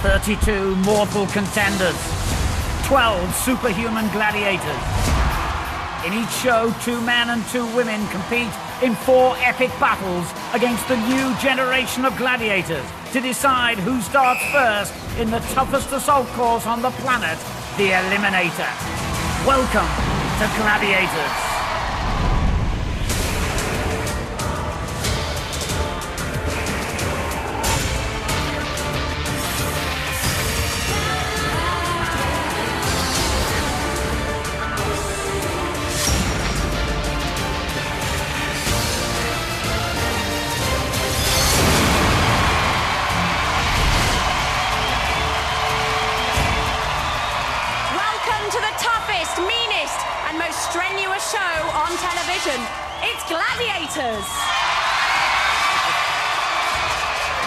32 mortal contenders, 12 superhuman gladiators. In each show, 2 men and 2 women compete in 4 epic battles against the new generation of gladiators to decide who starts first in the toughest assault course on the planet, the Eliminator. Welcome to Gladiators. Show on television. It's Gladiators.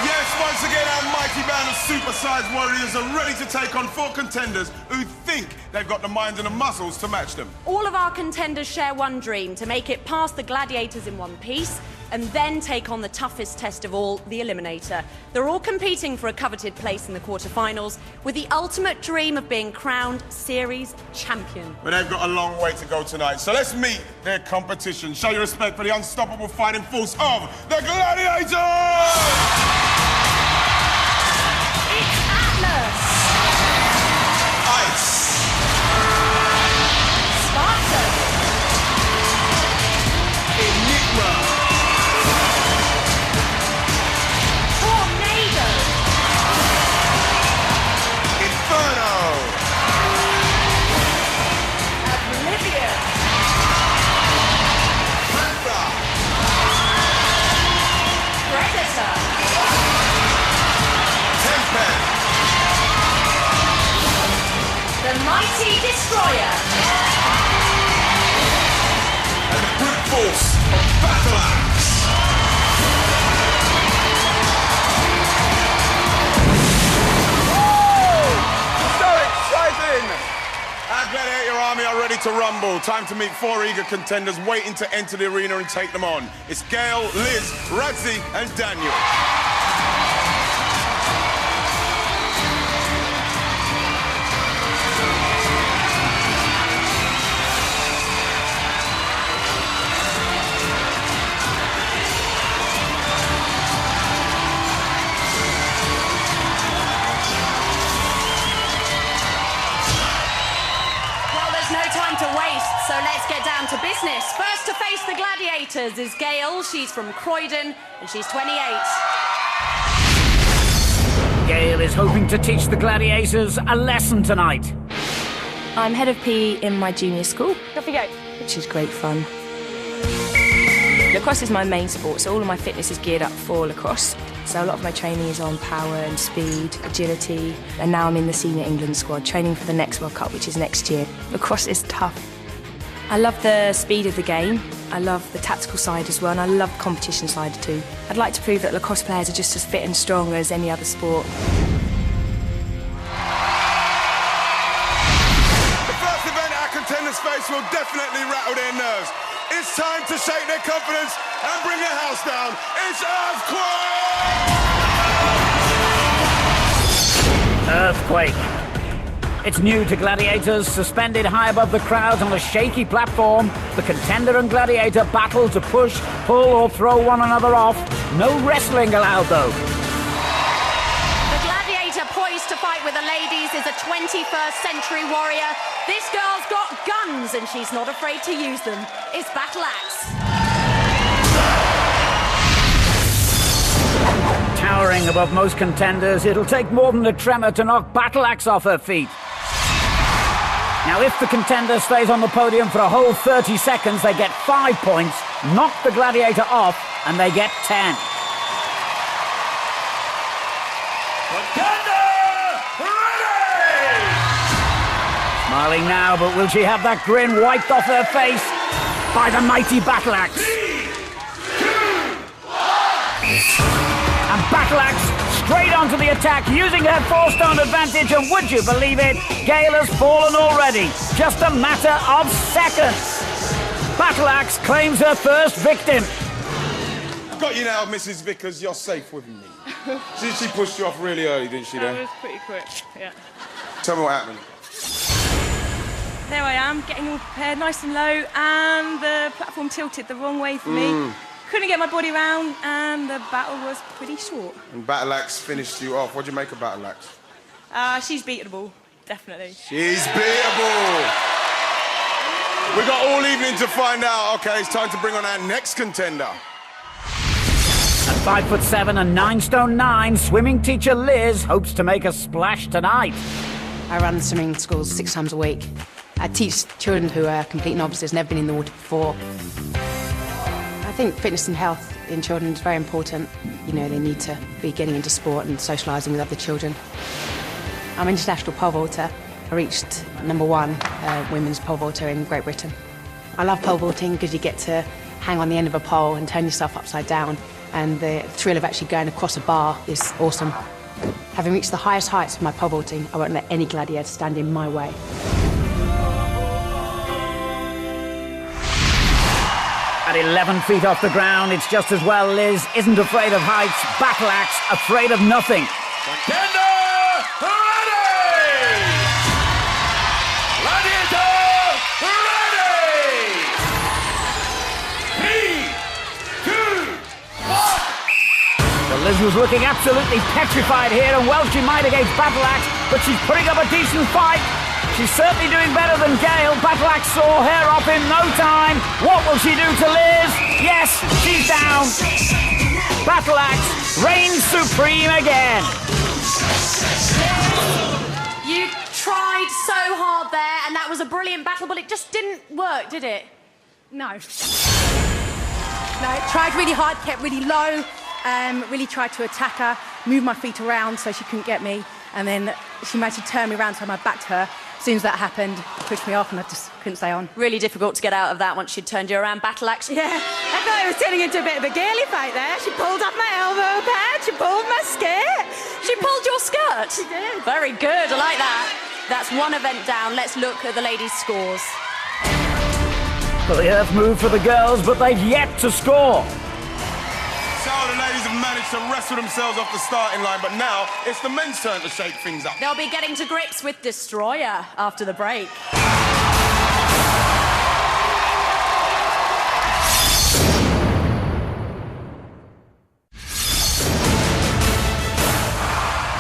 Yes, once again, our mighty band of super-sized warriors are ready to take on 4 contenders who think they've got the minds and the muscles to match them. All of our contenders share one dream: to make it past the gladiators in one piece and then take on the toughest test of all, the Eliminator. They're all competing for a coveted place in the quarterfinals with the ultimate dream of being crowned series champion. But they've got a long way to go tonight, so let's meet their competition. Show your respect for the unstoppable fighting force of the Gladiators! It's Atlas! Ice! Spartan! Enigma! Tornado! Inferno! Oblivion! Panther! Predator! Tempest! The Mighty Destroyer! And the brute force of Battle Axe! So exciting! Our Gladiator army are ready to rumble. Time to meet 4 eager contenders waiting to enter the arena and take them on. It's Gail, Liz, Radzi, and Daniel. To waste, so let's get down to business. First to face the Gladiators is Gail. She's from Croydon and she's 28. Gail is hoping to teach the Gladiators a lesson tonight. I'm head of PE in my junior school. Off you go. Which is great fun. Lacrosse is my main sport, so all of my fitness is geared up for lacrosse. So a lot of my training is on power and speed, agility, and now I'm in the senior England squad, training for the next World Cup, which is next year. Lacrosse is tough. I love the speed of the game, I love the tactical side as well, and I love the competition side too. I'd like to prove that lacrosse players are just as fit and strong as any other sport. The first event our contenders face will definitely rattle their nerves. It's time to shake their confidence and bring their house down. It's Earthquake. It's new to Gladiators, suspended high above the crowd on a shaky platform. The contender and gladiator battle to push, pull or throw one another off. No wrestling allowed though. The gladiator poised to fight with the ladies is a 21st century warrior. This girl's got guns and she's not afraid to use them. It's Battle Axe. Towering above most contenders, it'll take more than a tremor to knock Battle Axe off her feet. Now, if the contender stays on the podium for a whole 30 seconds, they get 5 points, knock the gladiator off, and they get 10. Contender ready! Smiling now, but will she have that grin wiped off her face by the mighty Battle Axe? 3, 2, 1. And Battle Axe straight onto the attack, using her four-stone advantage, and would you believe it, Gail has fallen already. Just a matter of seconds. Battle Axe claims her first victim. Got you now, Mrs. Vickers. You're safe with me. She pushed you off really early, didn't she, That there? was pretty quick, yeah. Tell me what happened. There I am, getting all prepared, nice and low, and the platform tilted the wrong way for me. Couldn't get my body round, and the battle was pretty short. And Battle Axe finished you off. What do you make of Battle Axe? She's beatable, definitely. She's beatable. We got all evening to find out. Okay, it's time to bring on our next contender. At 5'7" and 9 stone 9, swimming teacher Liz hopes to make a splash tonight. I run swimming schools 6 times a week. I teach children who are complete novices, never been in the water before. I think fitness and health in children is very important. You know, they need to be getting into sport and socialising with other children. I'm an international pole vaulter. I reached #1 women's pole vaulter in Great Britain. I love pole vaulting because you get to hang on the end of a pole and turn yourself upside down, and the thrill of actually going across a bar is awesome. Having reached the highest heights of my pole vaulting, I won't let any gladiator stand in my way. At 11 feet off the ground, it's just as well Liz isn't afraid of heights. Battle Axe, afraid of nothing. Contender ready! Gladiator ready! 3, 2, 1. Well, Liz was looking absolutely petrified here, and well she might against Battle Axe, but she's putting up a decent fight. She's certainly doing better than Gail. Battle Axe saw her off in no time. What will she do to Liz? Yes, she's down. Battle Axe reigns supreme again. You tried so hard there, and that was a brilliant battle, but it just didn't work, did it? No. No, tried really hard, kept really low, really tried to attack her, moved my feet around so she couldn't get me, and then she managed to turn me around so I had my back to her. As soon as that happened, pushed me off and I just couldn't stay on. Really difficult to get out of that once she'd turned you around. Battle Axe. Yeah, I thought it was turning into a bit of a girly fight there. She pulled up my elbow pad, she pulled my skirt. She pulled your skirt? She did. Very good, I like that. That's one event down. Let's look at the ladies' scores. Well, the earth moved for the girls, but they've yet to score. So the ladies have managed to wrestle themselves off the starting line, but now it's the men's turn to shake things up. They'll be getting to grips with Destroyer after the break.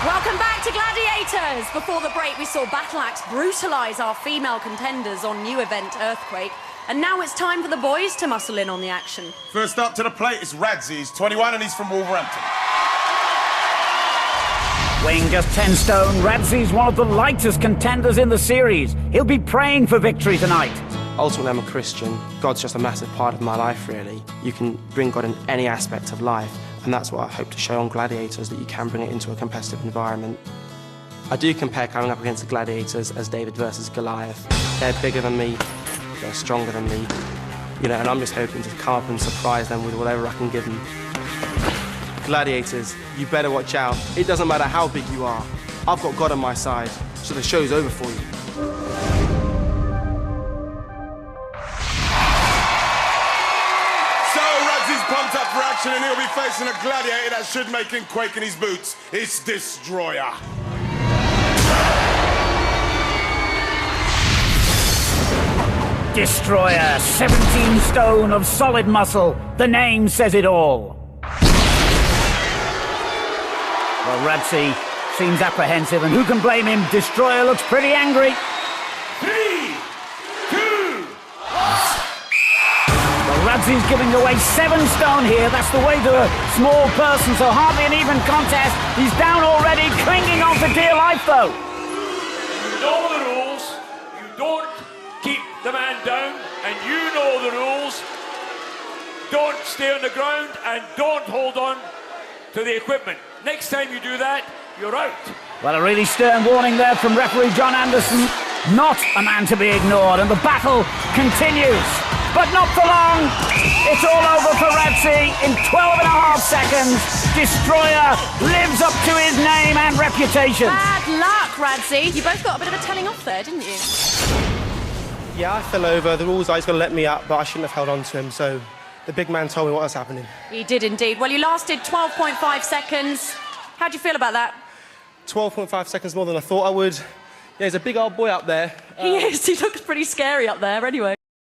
Welcome back to Gladiators. Before the break, we saw Battle Axe brutalise our female contenders on new event Earthquake. And now it's time for the boys to muscle in on the action. First up to the plate is Radzi. He's 21 and he's from Wolverhampton. Weighing just 10 stone, Radzi's one of the lightest contenders in the series. He'll be praying for victory tonight. Ultimately, I'm a Christian. God's just a massive part of my life, really. You can bring God in any aspect of life, and that's what I hope to show on Gladiators, that you can bring it into a competitive environment. I do compare coming up against the Gladiators as David versus Goliath. They're bigger than me. They're stronger than me, you know, and I'm just hoping to come up and surprise them with whatever I can give them. Gladiators, you better watch out. It doesn't matter how big you are. I've got God on my side, so the show's over for you. So Radzi's pumped up for action and he'll be facing a gladiator that should make him quake in his boots. It's Destroyer. Destroyer, 17 stone of solid muscle. The name says it all. Well, Radzi seems apprehensive, and who can blame him? Destroyer looks pretty angry. 3, 2, 1. Well, Radzi's giving away 7 stone here. That's the way to a small person, so hardly an even contest. He's down already, clinging on for dear life, though. You know the rules. You don't keep the man down, and you know the rules. Don't stay on the ground and don't hold on to the equipment. Next time you do that, you're out. Well, a really stern warning there from referee John Anderson. Not a man to be ignored, and the battle continues. But not for long. It's all over for Radzi in 12.5 seconds. Destroyer lives up to his name and reputation. Bad luck, Radzi. You both got a bit of a telling off there, didn't you? Yeah, I fell over. The rules are he's going to let me up, but I shouldn't have held on to him, so the big man told me what was happening. He did indeed. Well, you lasted 12.5 seconds. How do you feel about that? 12.5 seconds more than I thought I would. Yeah, he's a big old boy up there. He is. He looks pretty scary up there anyway.